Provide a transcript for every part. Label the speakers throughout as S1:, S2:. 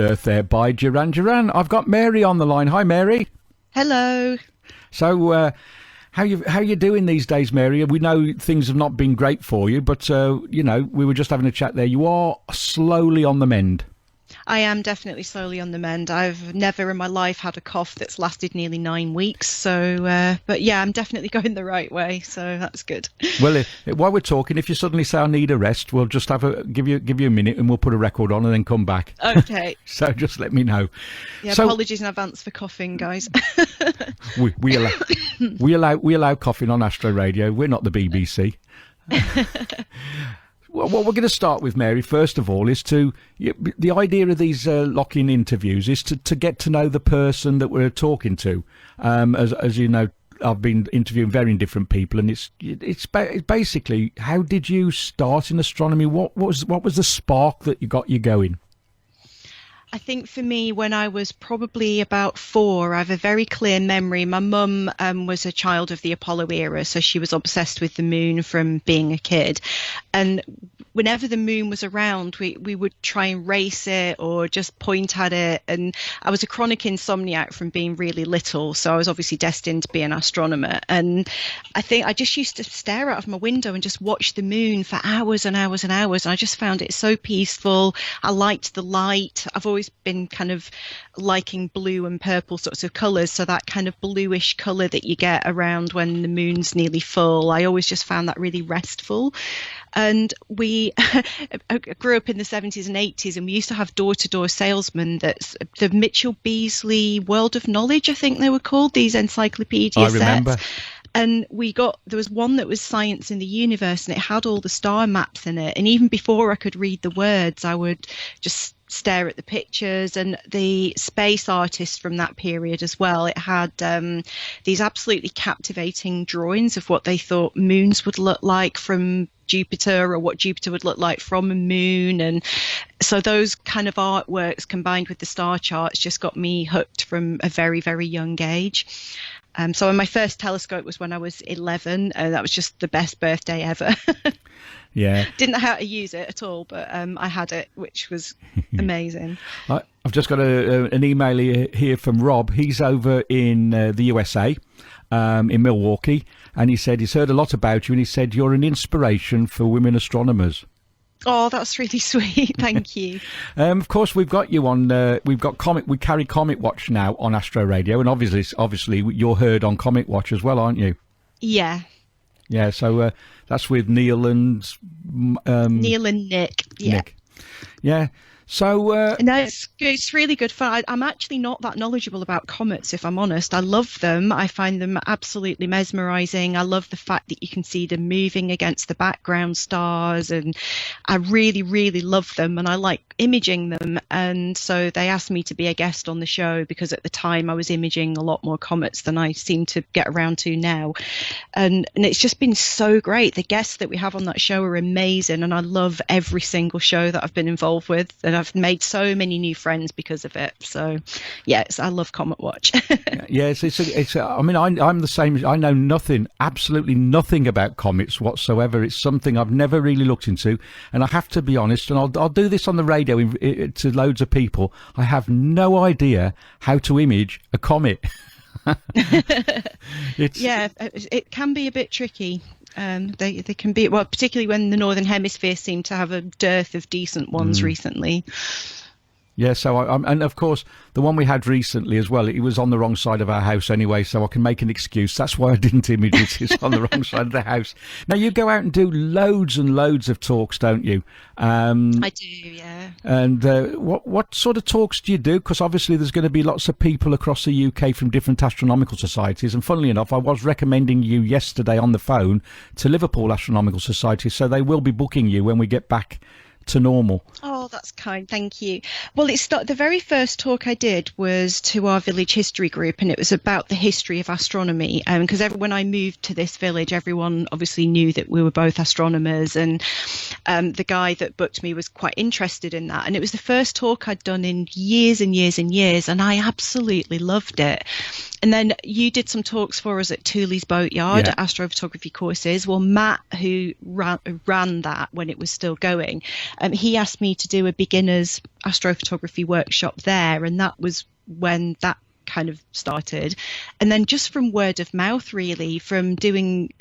S1: Earth there by Duran Duran. I've got Mary on the line. Hi, Mary.
S2: Hello.
S1: So, how you doing these days, Mary? We know things have not been great for you, but we were just having a chat there. You are slowly on the mend.
S2: I am definitely slowly on the mend. I've never in my life had a cough that's lasted nearly 9 weeks. So, but yeah, I'm definitely going the right way. So that's good.
S1: Well, while we're talking, if you suddenly say I need a rest, we'll just give you a minute and we'll put a record on and then come back.
S2: Okay.
S1: So just let me know.
S2: Yeah, apologies in advance for coughing, guys.
S1: we allow coughing on Astro Radio. We're not the BBC. Well, what we're going to start with, Mary, first of all, is the idea of these lock-in interviews is to get to know the person that we're talking to. As you know, I've been interviewing very different people, and it's basically, how did you start in astronomy? What was the spark that got you going?
S2: I think for me, when I was probably about 4, I have a very clear memory. My mum was a child of the Apollo era, so she was obsessed with the moon from being a kid. And whenever the moon was around, we would try and race it or just point at it. And I was a chronic insomniac from being really little, so I was obviously destined to be an astronomer. And I think I just used to stare out of my window and just watch the moon for hours and hours and hours. And I just found it so peaceful. I liked the light. I've always been kind of liking blue and purple sorts of colours, so that kind of bluish colour that you get around when the moon's nearly full, I always just found that really restful. And I grew up in the 70s and 80s, and we used to have door-to-door salesmen. That's the Mitchell Beasley World of Knowledge, I think they were called, these encyclopedia
S1: I remember.
S2: sets. And there was one that was Science in the Universe, and it had all the star maps in it. And even before I could read the words, I would just stare at the pictures. And the space artists from that period as well, it had these absolutely captivating drawings of what they thought moons would look like from Jupiter, or what Jupiter would look like from a moon. And so those kind of artworks combined with the star charts just got me hooked from a very, very young age. So my first telescope was when I was 11. That was just the best birthday ever.
S1: Yeah.
S2: Didn't know how to use it at all, but I had it, which was amazing.
S1: I've just got an email here from Rob. He's over in the USA, in Milwaukee, and he said he's heard a lot about you, and he said you're an inspiration for women astronomers.
S2: Oh, that's really sweet. Thank you.
S1: Of course, we've got you on. We carry Comet Watch now on Astro Radio, and obviously you're heard on Comet Watch as well, aren't you?
S2: Yeah.
S1: Yeah. So that's with Neil and
S2: Nick. Yeah.
S1: Nick. Yeah. So
S2: no, it's really good fun. I'm actually not that knowledgeable about comets, if I'm honest. I love them. I find them absolutely mesmerizing. I love the fact that you can see them moving against the background stars, and I really, really love them, and I like imaging them. And so they asked me to be a guest on the show because at the time I was imaging a lot more comets than I seem to get around to now. And it's just been so great. The guests that we have on that show are amazing, and I love every single show that I've been involved with. And I've made so many new friends because of it. So, yes, I love Comet Watch.
S1: Yes, I mean, I'm the same. I know absolutely nothing about comets whatsoever. It's something I've never really looked into, and I have to be honest. And I'll do this on the radio to loads of people. I have no idea how to image a comet.
S2: It can be a bit tricky. They can be, well, particularly when the Northern Hemisphere seemed to have a dearth of decent ones recently.
S1: Yeah, so and of course the one we had recently as well, it was on the wrong side of our house anyway, so I can make an excuse. That's why I didn't image it. It's on the wrong side of the house. Now you go out and do loads and loads of talks, don't you?
S2: I do, yeah.
S1: And what sort of talks do you do? Because obviously there's going to be lots of people across the UK from different astronomical societies, and funnily enough, I was recommending you yesterday on the phone to Liverpool Astronomical Society, so they will be booking you when we get back to normal.
S2: Oh, that's kind. Thank you. Well, the very first talk I did was to our village history group, and it was about the history of astronomy. Because when I moved to this village, everyone obviously knew that we were both astronomers, and the guy that booked me was quite interested in that. And it was the first talk I'd done in years and years and years, and I absolutely loved it. And then you did some talks for us at Tooley's Boatyard at astrophotography courses. Well, Matt, who ran that when it was still going, he asked me to do a beginner's astrophotography workshop there, and that was when that kind of started. And then just from word of mouth, really, from doing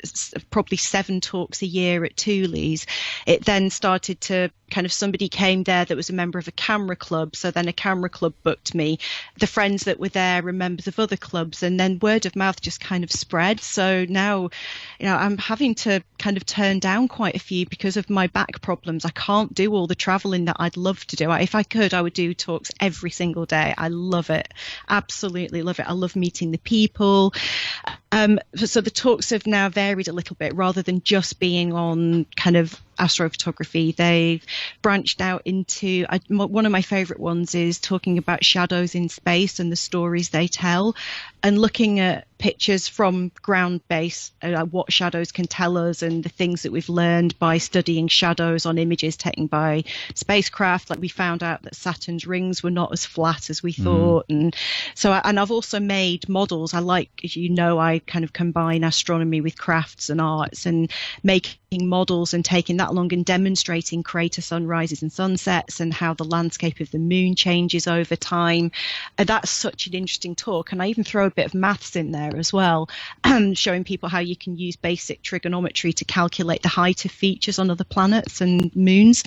S2: probably 7 talks a year at Thule's, it then started to kind of, somebody came there that was a member of a camera club, so then a camera club booked me. The friends that were there were members of other clubs, and then word of mouth just kind of spread. So now, I'm having to kind of turn down quite a few because of my back problems. I can't do all the traveling that I'd love to do. If I could, I would do talks every single day. I love it, absolutely love it. I love meeting the people. So the talks have now varied a little bit. Rather than just being on kind of astrophotography, they've branched out into, one of my favorite ones is talking about shadows in space and the stories they tell, and looking at pictures from ground base, what shadows can tell us, and the things that we've learned by studying shadows on images taken by spacecraft. Like, we found out that Saturn's rings were not as flat as we thought. And so, and I've also made models. I like, as you know, I kind of combine astronomy with crafts and arts, and making models and taking that along and demonstrating crater sunrises and sunsets and how the landscape of the moon changes over time. And that's such an interesting talk. And I even throw a bit of maths in there as well, showing people how you can use basic trigonometry to calculate the height of features on other planets and moons.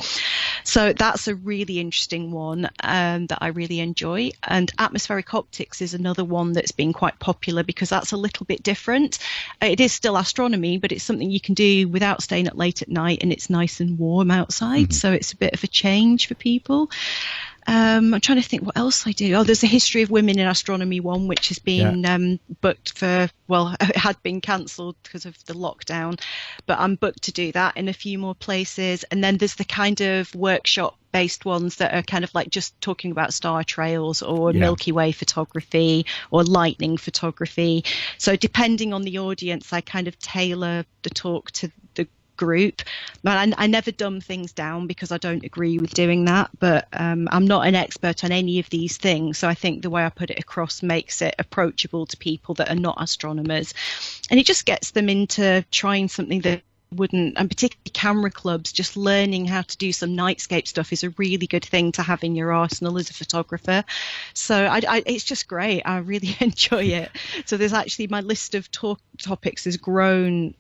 S2: So that's a really interesting one that I really enjoy. And atmospheric optics is another one that's been quite popular because that's a little bit different. It is still astronomy, but it's something you can do without staying up late at night, and it's nice and warm outside. So it's a bit of a change for people. I'm trying to think what else I do. Oh, there's a history of women in astronomy one, which has been booked for, well, it had been cancelled because of the lockdown, but I'm booked to do that in a few more places. And then there's the kind of workshop based ones that are kind of like just talking about star trails or Milky Way photography or lightning photography. So depending on the audience, I kind of tailor the talk to the group. But I never dumb things down because I don't agree with doing that. But I'm not an expert on any of these things. So I think the way I put it across makes it approachable to people that are not astronomers. And it just gets them into trying something that wouldn't, and particularly camera clubs, just learning how to do some nightscape stuff is a really good thing to have in your arsenal as a photographer. So it's just great. I really enjoy it. So there's actually, my list of topics has grown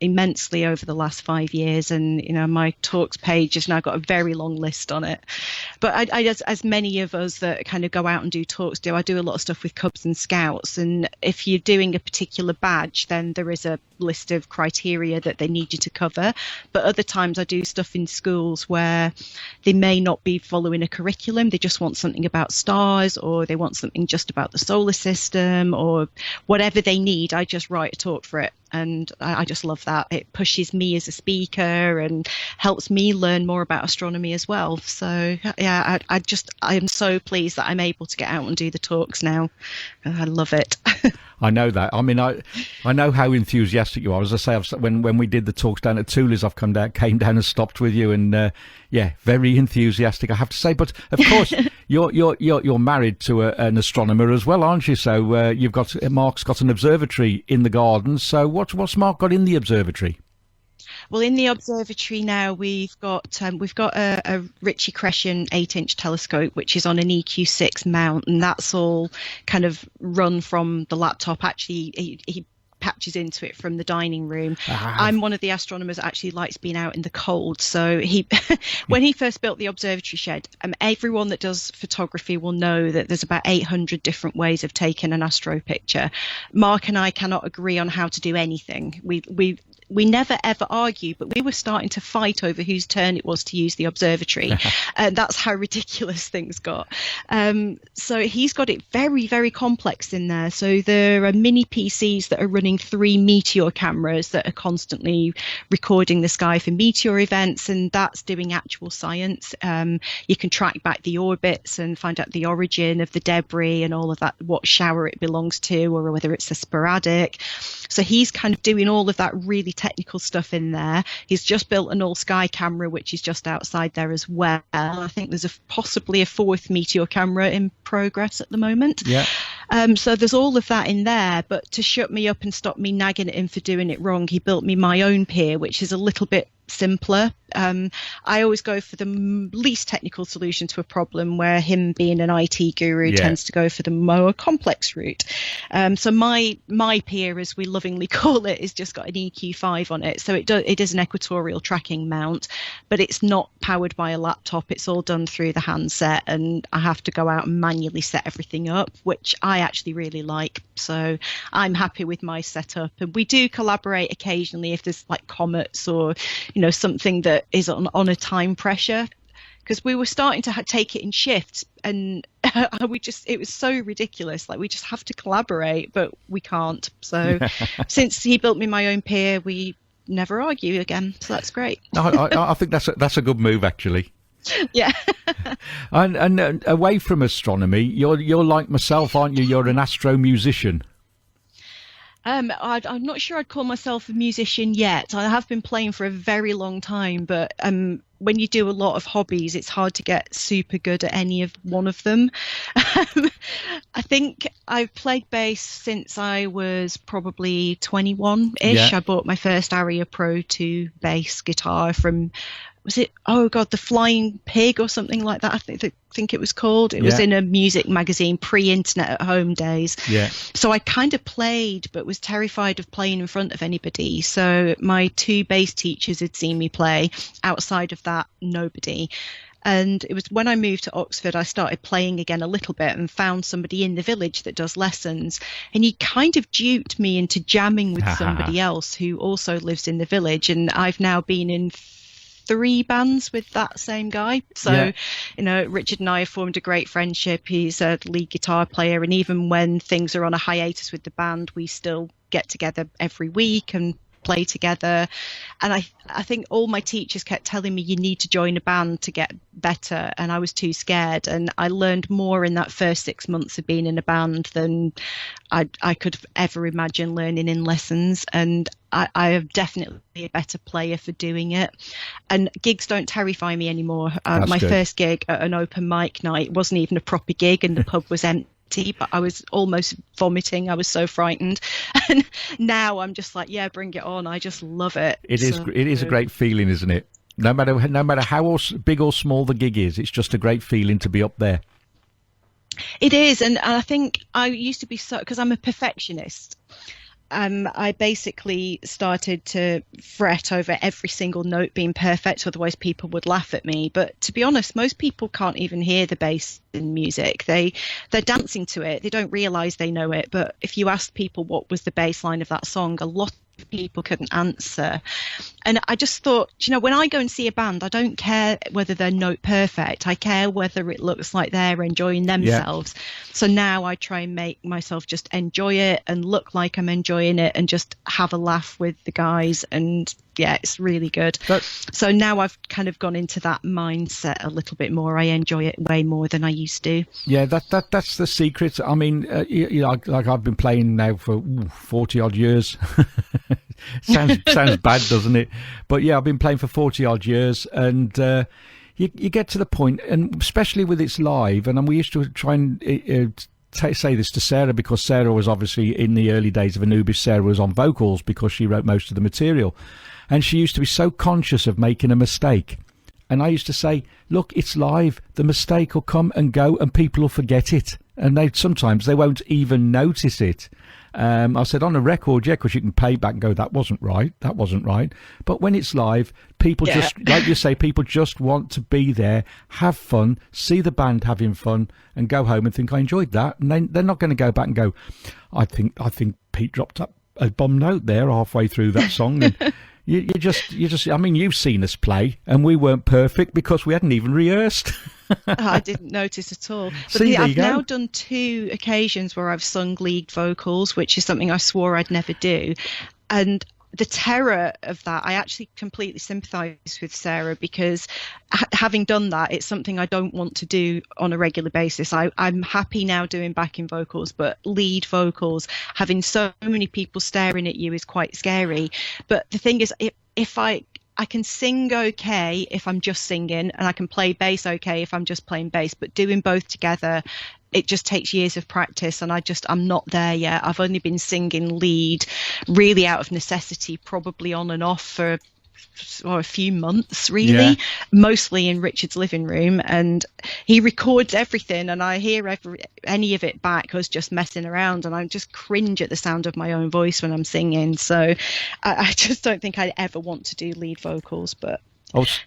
S2: immensely over the last 5 years, and my talks page has now got a very long list on it. But as many of us that kind of go out and do talks do, I do a lot of stuff with Cubs and Scouts, and if you're doing a particular badge, then there is a list of criteria that they need you to cover. But other times I do stuff in schools where they may not be following a curriculum, they just want something about stars, or they want something just about the solar system, or whatever they need. I just write a talk for it, and I just love that. It pushes me as a speaker and helps me learn more about astronomy as well. So yeah, I am so pleased that I'm able to get out and do the talks now. I love it.
S1: I know that. I mean, I know how enthusiastic you are. As I say, when we did the talks down at Thule's, came down and stopped with you, and very enthusiastic, I have to say. But of course, you're married to an astronomer as well, aren't you? So Mark's got an observatory in the garden. So what's Mark got in the observatory?
S2: Well, in the observatory now, we've got a Ritchie Chrétien 8-inch telescope, which is on an EQ6 mount, and that's all kind of run from the laptop. Actually, he patches into it from the dining room. I'm one of the astronomers that actually likes being out in the cold. So when he first built the observatory shed, everyone that does photography will know that there's about 800 different ways of taking an astro picture. Mark and I cannot agree on how to do anything. We never ever argue, but we were starting to fight over whose turn it was to use the observatory. And that's how ridiculous things got. So he's got it very, very complex in there. So there are mini PCs that are running 3 meteor cameras that are constantly recording the sky for meteor events, and that's doing actual science. You can track back the orbits and find out the origin of the debris and all of that, what shower it belongs to, or whether it's a sporadic. So he's kind of doing all of that really technical stuff in there. He's just built an all-sky camera, which is just outside there as well. I think there's possibly a 4th meteor camera in progress at the moment. Yeah. So there's all of that in there. But to shut me up and stop me nagging at him for doing it wrong, he built me my own pier, which is a little bit simpler. I always go for the least technical solution to a problem, where him being an IT guru tends to go for the more complex route. So my peer, as we lovingly call it, has just got an EQ5 on it. So it is an equatorial tracking mount, but it's not powered by a laptop. It's all done through the handset, and I have to go out and manually set everything up, which I actually really like. So I'm happy with my setup, and we do collaborate occasionally if there's like comets or, you know, something that is on a time pressure, because we were starting to take it in shifts, and it was so ridiculous. Like, we just have to collaborate, but we can't. So since he built me my own pier, we never argue again. So that's great.
S1: I think that's a good move, actually.
S2: Yeah.
S1: and away from astronomy, you're like myself, aren't you? You're an astro musician.
S2: I'm not sure I'd call myself a musician yet. I have been playing for a very long time, but when you do a lot of hobbies, it's hard to get super good at any of one of them. I think I've played bass since I was probably 21-ish.
S1: Yeah.
S2: I bought my first Aria Pro 2 bass guitar from, was it, the Flying Pig or something like that, I think it was called. It was in a music magazine, pre-internet at home days. Yeah. So I kind of played, but was terrified of playing in front of anybody. So my 2 bass teachers had seen me play. Outside of that, nobody. And it was when I moved to Oxford, I started playing again a little bit and found somebody in the village that does lessons. And he kind of duped me into jamming with somebody else who also lives in the village. And I've now been in 3 bands with that same guy. So, you know, Richard and I have formed a great friendship. He's a lead guitar player. And even when things are on a hiatus with the band, we still get together every week and play together. And I think all my teachers kept telling me, you need to join a band to get better, and I was too scared. And I learned more in that first 6 months of being in a band than I could have ever imagine learning in lessons. And I am definitely a better player for doing it. And gigs don't terrify me anymore. My first gig at an open mic night wasn't even a proper gig, and the pub was empty. But I was almost vomiting. I was so frightened. And now I'm just like, yeah, bring it on. I just love it.
S1: It is a great feeling, isn't it? No matter how big or small the gig is, it's just a great feeling to be up there.
S2: It is. And I think I used to be because I'm a perfectionist. I basically started to fret over every single note being perfect, otherwise people would laugh at me. But to be honest, most people can't even hear the bass in music. They're dancing to it. They don't realize they know it. But if you ask people what was the bass line of that song, a lot of people couldn't answer. And I just thought, you know, when I go and see a band, I don't care whether they're note perfect. I care whether it looks like they're enjoying themselves. Yeah. So now I try and make myself just enjoy it and look like I'm enjoying it and just have a laugh with the guys. And yeah, it's really good. So now I've kind of gone into that mindset a little bit more. I enjoy it way more than I used to.
S1: Yeah, that's the secret. I mean, you know, like I've been playing now for 40 odd years. sounds bad, doesn't it? But yeah, I've been playing for 40 odd years, and you get to the point, and especially with it's live, and we used to try and say this to Sarah, because Sarah was obviously in the early days of Anubis. Sarah was on vocals because she wrote most of the material, and she used to be so conscious of making a mistake. And I used to say, look, it's live. The mistake will come and go, and people will forget it. And sometimes they won't even notice it. I said, on a record, yeah, because you can play back and go, that wasn't right. But when it's live, people just, like you say, people just want to be there, have fun, see the band having fun, and go home and think, I enjoyed that. And they're not going to go back and go, I think Pete dropped up a bomb note there halfway through that song. And you just, I mean, you've seen us play, and we weren't perfect because we hadn't even rehearsed.
S2: I didn't notice at all. But I've now done 2 occasions where I've sung lead vocals, which is something I swore I'd never do. And the terror of that, I actually completely sympathise with Sarah, because having done that, it's something I don't want to do on a regular basis. I'm happy now doing backing vocals, but lead vocals, having so many people staring at you is quite scary. But the thing is, if I can sing okay if I'm just singing, and I can play bass okay if I'm just playing bass, but doing both together, it just takes years of practice, and I'm not there yet. I've only been singing lead really out of necessity, probably on and off for a few months, really, mostly in Richard's living room, and he records everything, and I hear any of it back us just messing around, and I just cringe at the sound of my own voice when I'm singing. So I just don't think I'd ever want to do lead vocals, but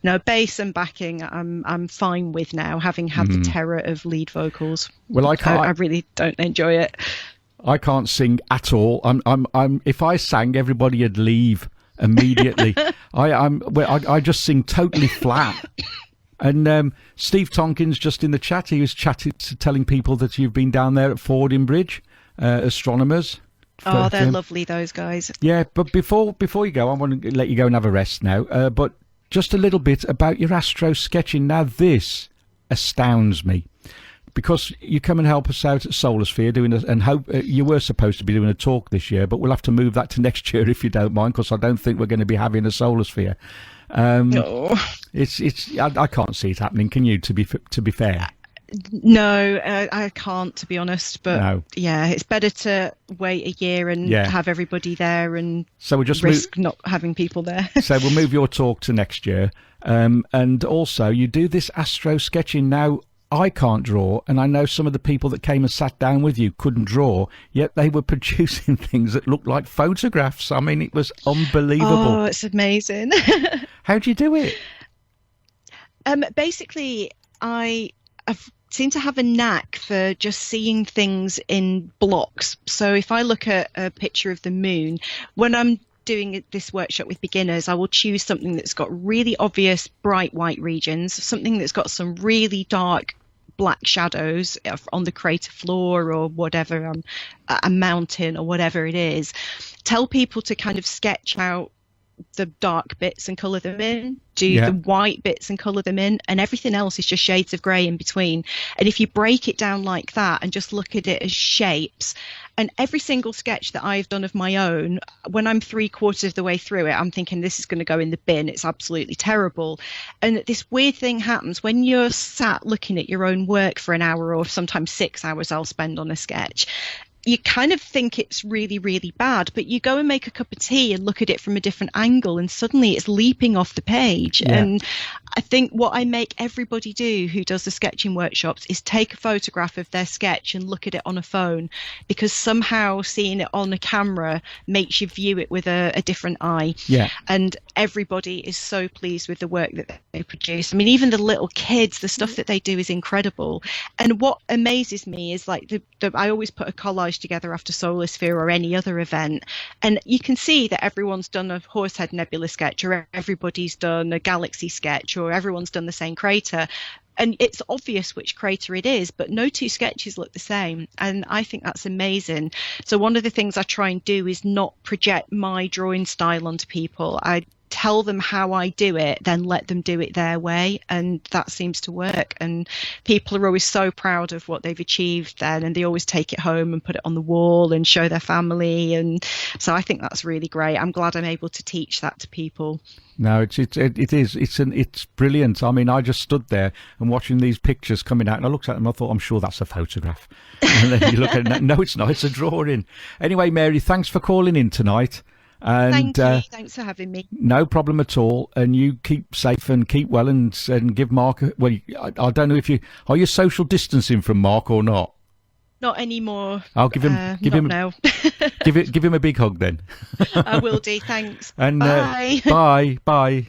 S2: no, bass and backing I'm fine with now, having had the terror of lead vocals.
S1: Well, I
S2: really don't enjoy it.
S1: I can't sing at all. If I sang, everybody would leave immediately. I just sing totally flat. And Steve Tonkins, just in the chat, he was telling people that you've been down there at Fordingbridge, astronomers.
S2: They're lovely, those guys.
S1: Yeah, but before you go, I want to let you go and have a rest now. But just a little bit about your Astro Sketching. Now, this astounds me, because you come and help us out at Solar Sphere you were supposed to be doing a talk this year, but we'll have to move that to next year if you don't mind, because I don't think we're going to be having a Solar Sphere.
S2: No.
S1: I can't see it happening. Can you? To be fair.
S2: No, I can't, to be honest. But
S1: no.
S2: Yeah, it's better to wait a year and have everybody there, and
S1: so we'll just
S2: risk not having people there.
S1: So we'll move your talk to next year. And also, you do this Astro Sketching. Now, I can't draw, and I know some of the people that came and sat down with you couldn't draw, yet they were producing things that looked like photographs. I mean, it was unbelievable.
S2: Oh, it's amazing.
S1: How do you do it?
S2: Basically, I seem to have a knack for just seeing things in blocks. So if I look at a picture of the moon, when I'm doing this workshop with beginners, I will choose something that's got really obvious bright white regions, something that's got some really dark black shadows on the crater floor or whatever, a mountain or whatever it is. Tell people to kind of sketch out the dark bits and colour them in, the white bits and colour them in, and everything else is just shades of grey in between. And if you break it down like that and just look at it as shapes, and every single sketch that I've done of my own, when I'm 3/4 of the way through it, I'm thinking this is going to go in the bin. It's absolutely terrible. And this weird thing happens when you're sat looking at your own work for an hour, or sometimes 6 hours I'll spend on a sketch. You kind of think it's really, really bad, but you go and make a cup of tea and look at it from a different angle, and suddenly it's leaping off the page. Yeah. And I think what I make everybody do who does the sketching workshops is take a photograph of their sketch and look at it on a phone, because somehow seeing it on a camera makes you view it with a different eye. Yeah. And everybody is so pleased with the work that they produce. I mean, even the little kids, the stuff that they do is incredible. And what amazes me is like I always put a collage together after Solar Sphere or any other event, and you can see that everyone's done a Horsehead Nebula sketch, or everybody's done a galaxy sketch, or everyone's done the same crater, and it's obvious which crater it is, but no two sketches look the same, and I think that's amazing. So one of the things I try and do is not project my drawing style onto people. I tell them how I do it, then let them do it their way, and that seems to work. And people are always so proud of what they've achieved then, and they always take it home and put it on the wall and show their family. And so I think that's really great. I'm glad I'm able to teach that to people.
S1: No, it's brilliant. I mean, I just stood there and watching these pictures coming out, and I looked at them, I thought, I'm sure that's a photograph. And then you look at it, no, it's not, it's a drawing. Anyway, Mary, thanks for calling in tonight. And,
S2: thank you. Thanks for having me.
S1: No problem at all. And you keep safe and keep well, and give Mark. I don't know if are you social distancing from Mark or not.
S2: Not anymore.
S1: I'll give him give him a big hug then.
S2: I will do. Thanks.
S1: And
S2: bye.
S1: Bye.